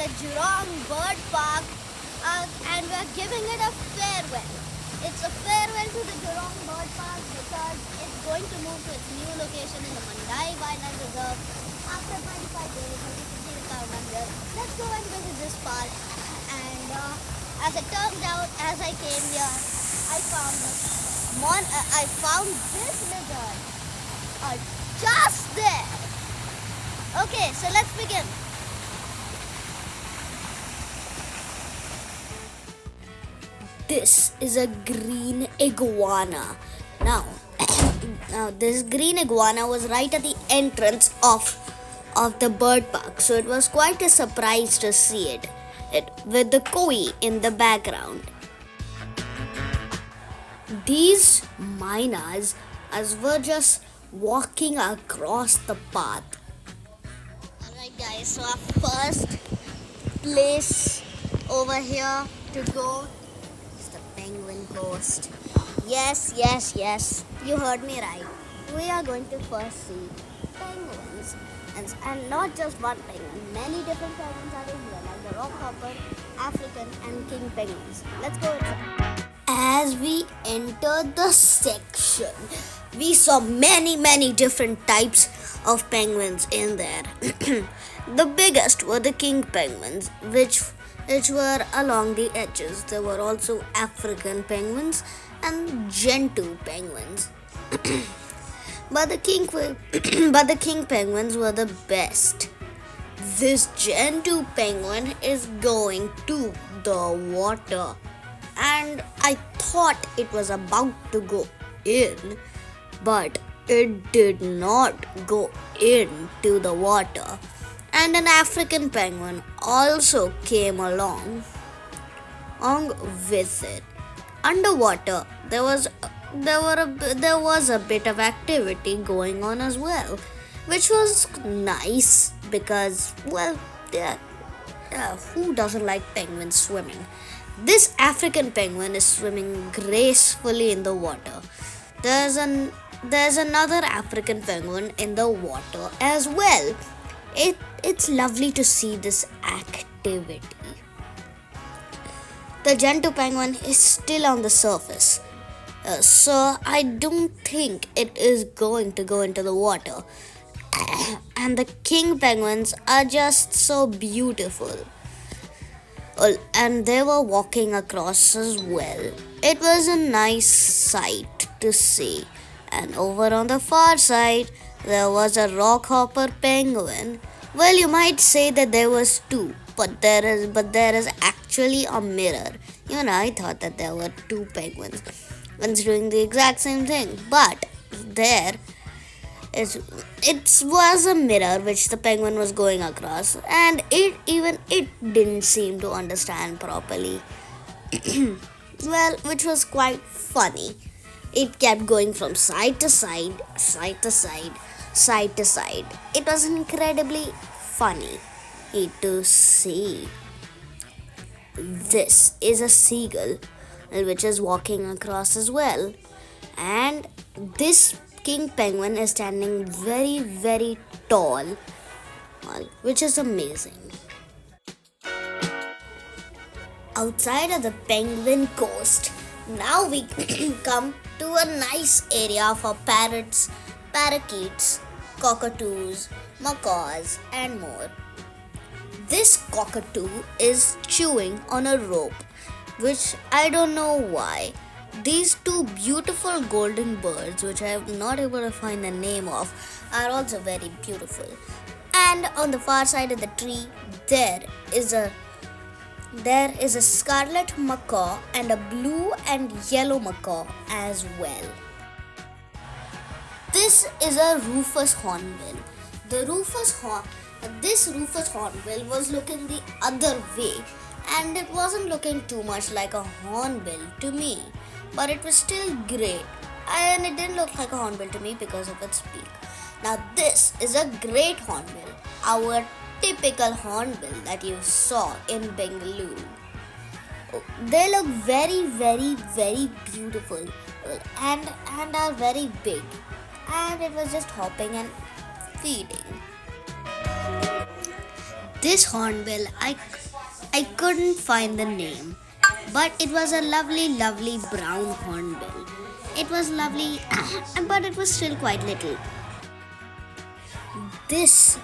the Jurong Bird Park and we are giving it a farewell. It's a farewell to the Jurong Bird Park because it's going to move to its new location in the Mandai Wildlife Reserve after 25 days. As you can see the countdown here. Let's go and visit this park. And as it turned out, as I came here, I found this lizard just there. Okay, so let's begin. This is a green iguana. Now, this green iguana was right at the entrance of the bird park, so it was quite a surprise to see it with the koi in the background. These miners were just walking across the path. Alright guys, so our first place over here to go is the Penguin Coast. Yes, you heard me right. We are going to first see penguins. And not just one penguin, many different penguins are in here, like the rockhopper, African and king penguins. Let's go inside. As we entered the section, we saw many different types of penguins in there. The biggest were the king penguins, which were along the edges. There were also African penguins and gentoo penguins. But the king penguins were the best. This gentoo penguin is going to the water, and I thought it was about to go in, but it did not go into the water. And an African penguin also came along with it. Underwater, there was a bit of activity going on as well, which was nice because, well, who doesn't like penguins swimming? This African penguin is swimming gracefully in the water. There's another African penguin in the water as well. It's lovely to see this activity. The gentoo penguin is still on the surface, so I don't think it is going to go into the water. And the king penguins are just so beautiful. And they were walking across as well. It was a nice sight to see. And over on the far side, there was a rockhopper penguin. Well, you might say that there was two, but there is actually a mirror. I thought that there were two penguins doing the exact same thing, but it was a mirror which the penguin was going across, and it didn't seem to understand properly. Well, which was quite funny. It kept going from side to side. It was incredibly funny to see. This is a seagull which is walking across as well, and this king penguin is standing very tall, which is amazing. Outside of the Penguin Coast, now we come to a nice area for parrots, parakeets, cockatoos, macaws, and more. This cockatoo is chewing on a rope, which I don't know why. These two beautiful golden birds, which I am not able to find the name of, are also very beautiful. And on the far side of the tree, there is a scarlet macaw and a blue and yellow macaw as well. This is a rufous hornbill. This rufous hornbill was looking the other way, and it wasn't looking too much like a hornbill to me, but it was still great, and it didn't look like a hornbill to me because of its beak. Now this is a great hornbill, our typical hornbill that you saw in Bengaluru. They look very beautiful and are very big, and it was just hopping and feeding. This hornbill, I couldn't find the name, but it was a lovely brown hornbill. It was lovely, but it was still quite little. This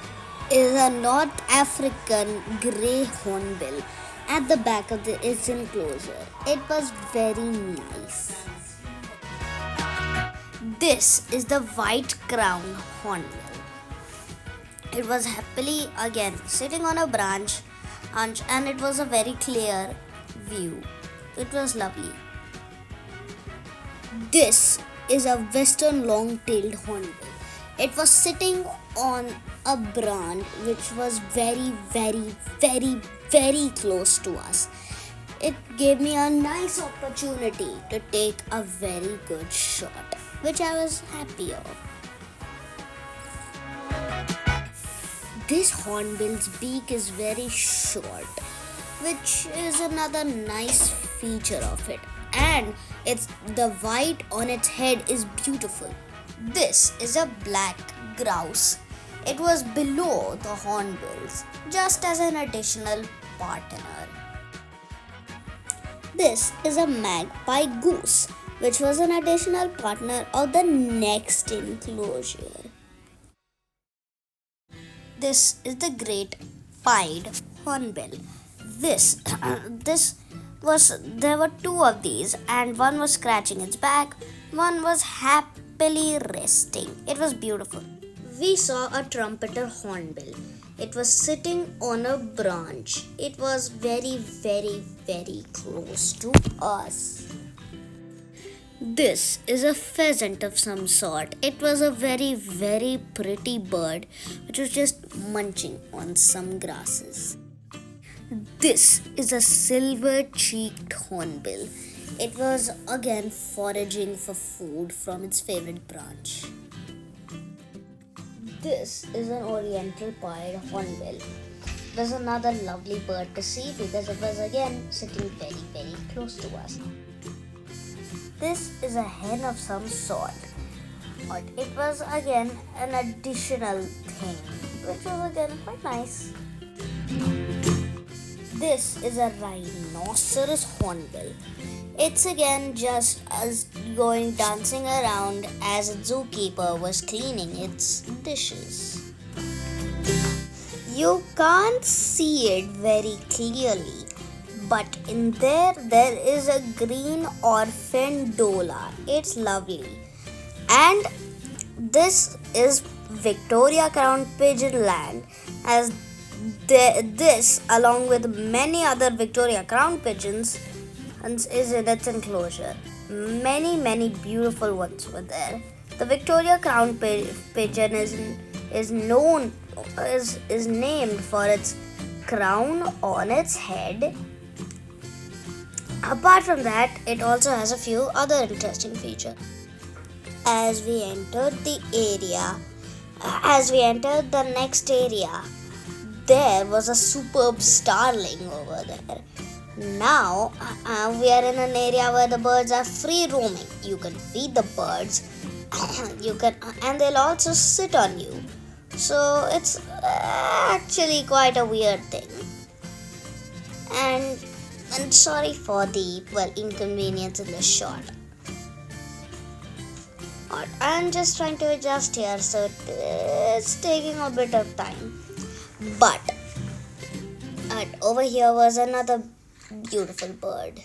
is a North African grey hornbill at the back of its enclosure. It was very nice. This is the white crown hornbill. It was happily again sitting on a branch and it was a very clear view. It was lovely. This is a western long-tailed hornbill. It was sitting on a branch which was very close to us. It gave me a nice opportunity to take a very good shot, which I was happy of. This hornbill's beak is very short, which is another nice feature of it, and the white on its head is beautiful. This is a black grouse. It was below the hornbills, just as an additional partner. This is a magpie goose, which was an additional partner of the next enclosure. This is the great pied hornbill. There were two of these, and one was scratching its back, one was happily resting. It was beautiful. We saw a trumpeter hornbill. It was sitting on a branch. It was very close to us. This is a pheasant of some sort. It was a very pretty bird which was just munching on some grasses. This is a silver-cheeked hornbill. It was again foraging for food from its favorite branch. This is an oriental pied hornbill. It was another lovely bird to see because it was again sitting very close to us. This is a hen of some sort, but it was again an additional thing, which was again quite nice. This is a rhinoceros hornbill. It's again just as going dancing around as a zookeeper was cleaning its dishes. You can't see it very clearly, but in there is a green orphan dola. It's lovely. And this is Victoria Crown Pigeon Land, as this along with many other Victoria Crown pigeons is in its enclosure. Many beautiful ones were there. The Victoria Crown pigeon is named for its crown on its head. Apart from that, it also has a few other interesting features. As we entered the next area, there was a superb starling over there. Now we are in an area where the birds are free roaming. You can feed the birds, and they'll also sit on you. So it's actually quite a weird thing. And sorry for the inconvenience in this shot. I'm just trying to adjust here, so it's taking a bit of time. But over here was another beautiful bird.